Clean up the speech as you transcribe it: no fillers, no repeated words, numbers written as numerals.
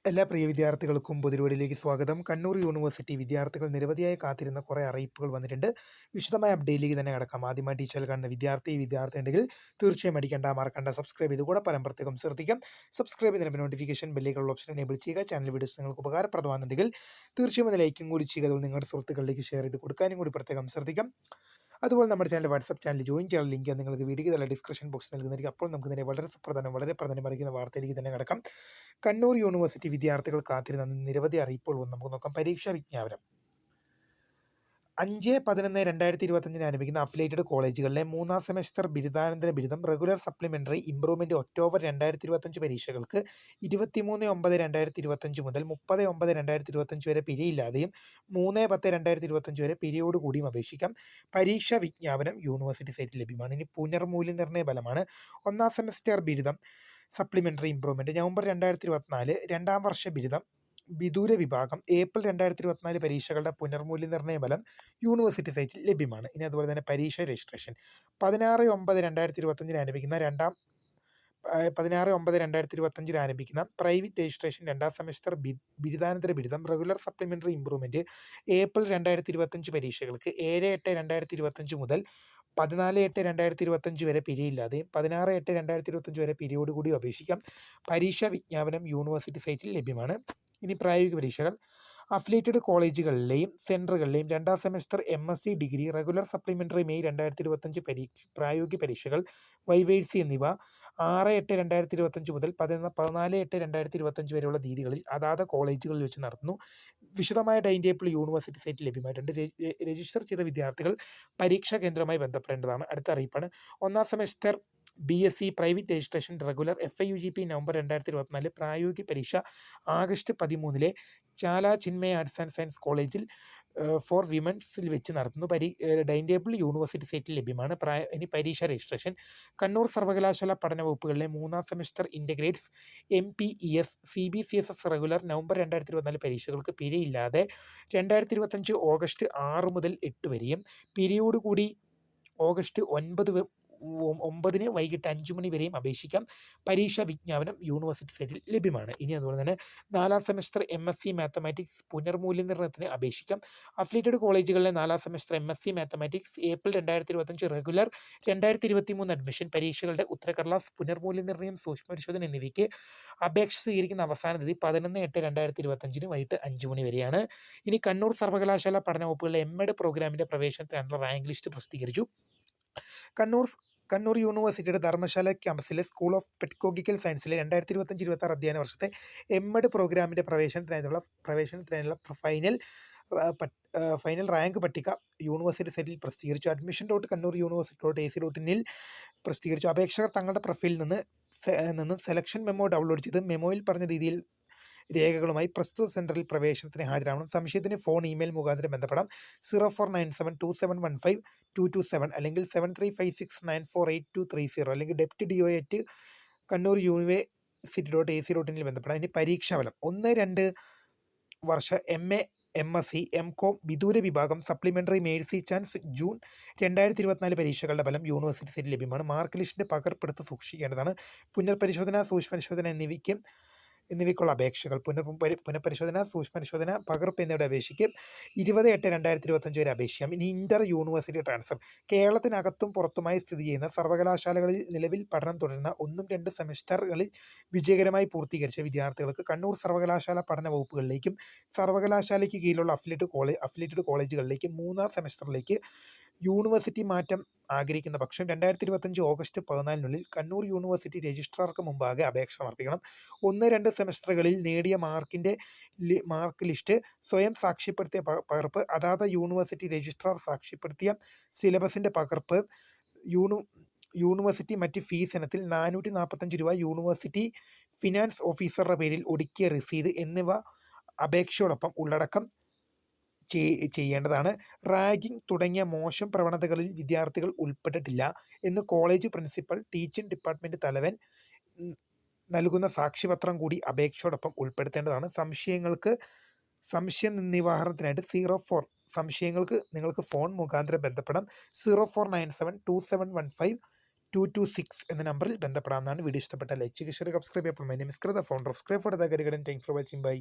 എല്ലാ പ്രിയ വിദ്യാർത്ഥികൾക്കും പൊതുപരിപാടിയിലേക്ക് സ്വാഗതം. കണ്ണൂർ യൂണിവേഴ്സിറ്റി വിദ്യാർത്ഥികൾ നിരവധിയായി കാത്തിരുന്ന കുറേ അറിയിപ്പുകൾ വന്നിട്ടുണ്ട്. വിശദമായ അപ്ഡേറ്റിലേക്ക് തന്നെ കിടക്കാം. ആദ്യമായി ടീച്ചറിൽ കാണുന്ന വിദ്യാർത്ഥി ഉണ്ടെങ്കിൽ തീർച്ചയായും അടിക്കേണ്ട, മറക്കണ്ട, സബ്സ്ക്രൈബ് ചെയ്ത് കൂടെ പ്രത്യേകം ശ്രദ്ധിക്കാം. സബ്സ്ക്രൈബ് ചെയ്തതിന് നോട്ടിഫിക്കേഷൻ ബെല്ലിലുള്ള ഓപ്ഷൻ എനേബിൾ ചെയ്യുക. ചാനൽ വീഡിയോസ് നിങ്ങൾക്ക് ഉപകാരപ്രദമാണെന്നുണ്ടെങ്കിൽ തീർച്ചയായും അത് ലൈക്കും കൂടി ചെയ്യുക. അതുപോലെ നിങ്ങളുടെ സുഹൃത്തുക്കളിലേക്ക് ഷെയർ ചെയ്ത് കൊടുക്കാനും കൂടി പ്രത്യേകം ശ്രദ്ധിക്കാം. അതുപോലെ നമ്മുടെ ചാനൽ വാട്സ്ആപ്പ് ചാനൽ ജോയിൻ ചെയ്യാൻ ലിങ്ക് നിങ്ങൾക്ക് വീഡിയോയ്ക്ക് തന്നെ ഡിസ്ക്രിപ്ഷൻ ബോക്സ് നൽകുന്നതായിരിക്കും. അപ്പോൾ നമുക്ക് തന്നെ വളരെ പ്രധാനം അറിയിക്കുന്ന വാർത്തയിലേക്ക് തന്നെ കിടക്കാം. കണ്ണൂർ യൂണിവേഴ്സിറ്റി വിദ്യാർത്ഥികൾ കാത്തിരുന്ന നിരവധി അറിയിപ്പുകൾ നമുക്ക് നോക്കാം. പരീക്ഷാ വിജ്ഞാപനം 5/11/2025 ആരംഭിക്കുന്ന അഫിലിയേറ്റഡ് കോളേജുകളിലെ 3ാം സെമസ്റ്റർ ബിരുദാനന്തര ബിരുദം റെഗുലർ സപ്ലിമെന്ററി ഇംപ്രൂവ്മെന്റ് ഒക്ടോബർ 2025 പരീക്ഷകൾക്ക് 23/9/2025 മുതൽ 30/9/2025 വരെ പിഴയില്ലാതെയും 3/10/2025 വരെ പിഴയോട് കൂടിയും അപേക്ഷിക്കാം. പരീക്ഷാ വിജ്ഞാപനം യൂണിവേഴ്സിറ്റി സൈറ്റിൽ ലഭ്യമാണ്. ഇനി പുനർമൂല്യനിർണ്ണയ ഫലമാണ്. 1ാം സെമസ്റ്റർ ബിരുദം സപ്ലിമെന്ററി ഇംപ്രൂവ്മെന്റ് നവംബർ 2024, 2ാം വർഷ ബിരുദം വിദൂര വിഭാഗം ഏപ്രിൽ 2024 പരീക്ഷകളുടെ പുനർമൂല്യനിർണ്ണയ ഫലം യൂണിവേഴ്സിറ്റി സൈറ്റിൽ ലഭ്യമാണ്. ഇനി അതുപോലെ തന്നെ പരീക്ഷ രജിസ്ട്രേഷൻ 16/9/2025 ആരംഭിക്കുന്ന 16/9/2025 ആരംഭിക്കുന്ന പ്രൈവറ്റ് രജിസ്ട്രേഷൻ 2ാം സെമസ്റ്റർ ബിരുദാനന്തര ബിരുദം റെഗുലർ സപ്ലിമെന്ററി ഇംപ്രൂവ്മെന്റ് ഏപ്രിൽ 2025 പരീക്ഷകൾക്ക് 7/8/2025 മുതൽ 14/8/2025 വരെ പിഴയില്ലാതെയും 16/8/2025 വരെ പിഴയോടുകൂടി അപേക്ഷിക്കാം. പരീക്ഷാ വിജ്ഞാപനം യൂണിവേഴ്സിറ്റി സൈറ്റിൽ ലഭ്യമാണ്. ഇനി പ്രായോഗിക പരീക്ഷകൾ അഫിലിയേറ്റഡ് കോളേജുകളിലെയും സെൻറ്ററുകളിലെയും 2ാം semester MSc degree regular supplementary May 2025 പ്രായോഗിക പരീക്ഷകൾ വൈവേഴ്സി എന്നിവ 6/8/2025 മുതൽ 14/8/2025 വരെയുള്ള തീയതികളിൽ അതാത് കോളേജുകളിൽ വെച്ച് നടത്തുന്നു. വിശദമായ ടൈം ടേബിൾ യൂണിവേഴ്സിറ്റി സൈറ്റിൽ ലഭ്യമായിട്ടുണ്ട്. രജിസ്റ്റർ ചെയ്ത വിദ്യാർത്ഥികൾ പരീക്ഷാ കേന്ദ്രവുമായി ബന്ധപ്പെടേണ്ടതാണ്. അടുത്ത അറിയിപ്പാണ്. 1ാം semester BSc private registration regular FIUGP November 2024 പ്രായോഗിക പരീക്ഷ August 13 Chala Chinmaya arts and science കോളേജിൽ ഫോർ വിമൻസിൽ വെച്ച് നടത്തുന്നു. ടൈം ടേബിൾ യൂണിവേഴ്സിറ്റി സൈറ്റിൽ ലഭ്യമാണ്. ഇനി പരീക്ഷ രജിസ്ട്രേഷൻ കണ്ണൂർ സർവകലാശാല പഠന വകുപ്പുകളിലെ 3ാം semester integrates MPES CBCSS regular November 2024 പരീക്ഷകൾക്ക് പിഴയില്ലാതെ 2025 ഓഗസ്റ്റ് 6 മുതൽ 8 വരെയും പിഴയോടുകൂടി ഓഗസ്റ്റ് 9 വൈകിട്ട് 5 മണി വരെയും അപേക്ഷിക്കാം. പരീക്ഷാ വിജ്ഞാപനം യൂണിവേഴ്സിറ്റി സൈറ്റിൽ ലഭ്യമാണ്. ഇനി അതുപോലെ തന്നെ 4ാം സെമസ്റ്റർ MSc മാത്തമാറ്റിക്സ് പുനർമൂല്യനിർണ്ണയത്തിന് അപേക്ഷിക്കാം. അഫിലിയേറ്റഡ് കോളേജുകളിലെ 4ാം semester MSc mathematics April 2025 regular 2023 admission പരീക്ഷകളുടെ ഉത്തരക്കടലാസ് പുനർമൂല്യനിർണ്ണയം സൂക്ഷ്മപരിശോധന എന്നിവയ്ക്ക് അപേക്ഷ സ്വീകരിക്കുന്ന അവസാന തീയതി 11/8/2025 വൈകിട്ട് 5 മണി വരെയാണ്. ഇനി കണ്ണൂർ സർവകലാശാല പഠന വകുപ്പുകളിലെ MED പ്രോഗ്രാമിന്റെ പ്രവേശനത്തിനുള്ള റാങ്ക് ലിസ്റ്റ് പ്രസിദ്ധീകരിച്ചു. കണ്ണൂർ യൂണിവേഴ്സിറ്റിയുടെ ധർമ്മശാല ക്യാമ്പസിലെ സ്കൂൾ ഓഫ് പെഡഗോഗിക്കൽ സയൻസിലെ 2025-26 അധ്യയന വർഷത്തെ MED പ്രോഗ്രാമിൻ്റെ പ്രവേശനത്തിനായുള്ള ഫൈനൽ റാങ്ക് പട്ടിക യൂണിവേഴ്സിറ്റി സൈറ്റിൽ പ്രസിദ്ധീകരിച്ചു. admission.kannur.university.ac.in പ്രസിദ്ധീകരിച്ചു. അപേക്ഷകർ തങ്ങളുടെ പ്രൊഫൈലിൽ നിന്ന് സെലക്ഷൻ മെമ്മോ ഡൗൺലോഡ് ചെയ്ത് മെമ്മോയിൽ പറഞ്ഞ രീതിയിൽ രേഖകളുമായി പ്രസ്തുത സെൻറ്ററിൽ പ്രവേശനത്തിന് ഹാജരാവണം. സംശയത്തിന് ഫോൺ, ഇമെയിൽ മുഖാന്തരം ബന്ധപ്പെടാം. 0497271227 അല്ലെങ്കിൽ 7356948230 അല്ലെങ്കിൽ deputy.dio@kannur.university.ac.in ബന്ധപ്പെടാം. ഇനി പരീക്ഷാഫലം 1-2 വർഷ MA MSc MCOM വിദൂര വിഭാഗം സപ്ലിമെന്ററി മേഴ്സി ചാൻസ് ജൂൺ 2024 പരീക്ഷകളുടെ ഫലം യൂണിവേഴ്സിറ്റി സൈറ്റിൽ ലഭ്യമാണ്. മാർക്ക് ലിസ്റ്റിന്റെ പകർപ്പെടുത്ത് സൂക്ഷിക്കേണ്ടതാണ്. പുനർപരിശോധന, സൂക്ഷ്മപരിശോധന എന്നിവയ്ക്കുള്ള അപേക്ഷകൾ പുനഃപരിശോധന, സൂക്ഷ്മപരിശോധന, പകർപ്പ് എന്നിവയുടെ അപേക്ഷയ്ക്ക് 20/8/2025 വരെ അപേക്ഷിക്കാം. ഇനി ഇന്റർ യൂണിവേഴ്സിറ്റി ട്രാൻസ്ഫർ കേരളത്തിനകത്തും പുറത്തുമായി സ്ഥിതി ചെയ്യുന്ന സർവകലാശാലകളിൽ നിലവിൽ പഠനം തുടരുന്ന 1-2 സെമസ്റ്ററുകളിൽ വിജയകരമായി പൂർത്തീകരിച്ച വിദ്യാർത്ഥികൾക്ക് കണ്ണൂർ സർവകലാശാല പഠന വകുപ്പുകളിലേക്കും സർവകലാശാലയ്ക്ക് കീഴിലുള്ള അഫിലിയേറ്റഡ് കോളേജുകളിലേക്കും 3ാം സെമസ്റ്ററിലേക്ക് യൂണിവേഴ്സിറ്റി മാറ്റം ആഗ്രഹിക്കുന്ന പക്ഷം 2025 ഓഗസ്റ്റ് 14 കണ്ണൂർ യൂണിവേഴ്സിറ്റി രജിസ്ട്രാർക്ക് മുമ്പാകെ അപേക്ഷ സമർപ്പിക്കണം. 1-2 സെമസ്റ്ററുകളിൽ നേടിയ മാർക്ക് ലിസ്റ്റ് സ്വയം സാക്ഷ്യപ്പെടുത്തിയ പകർപ്പ്, അതാത് യൂണിവേഴ്സിറ്റി രജിസ്ട്രാർ സാക്ഷ്യപ്പെടുത്തിയ സിലബസിന്റെ പകർപ്പ്, യൂണിവേഴ്സിറ്റി മറ്റ് ഫീസ് ഇനത്തിൽ 445 രൂപ യൂണിവേഴ്സിറ്റി ഫിനാൻസ് ഓഫീസറുടെ പേരിൽ ഒടുക്കിയ രസീത് എന്നിവ അപേക്ഷയോടൊപ്പം ഉള്ളടക്കം ചെയ്യേണ്ടതാണ്. റാഗിംഗ് തുടങ്ങിയ മോശം പ്രവണതകളിൽ വിദ്യാർത്ഥികൾ ഉൾപ്പെട്ടിട്ടില്ല എന്ന് കോളേജ് പ്രിൻസിപ്പൽ, ടീച്ചിങ് ഡിപ്പാർട്ട്മെന്റ് തലവൻ നൽകുന്ന സാക്ഷ്യപത്രം കൂടി അപേക്ഷയോടൊപ്പം ഉൾപ്പെടുത്തേണ്ടതാണ്. സംശയ നിവാരണത്തിനായിട്ട് സംശയങ്ങൾക്ക് നിങ്ങൾക്ക് ഫോൺ മുഖാന്തരം ബന്ധപ്പെടാം. 04972715 226 എന്ന നമ്പറിൽ ബന്ധപ്പെടാവുന്നതാണ്. വീഡിയോ ഇഷ്ടപ്പെട്ടാൽ ലൈക്ക് ചെയ്യുക, ഷെയർ, സബ്സ്ക്രൈബ് ചെയ്യപ്പോൾ my name is Kritha, founder of scribe for the guidance. Thanks for watching. By.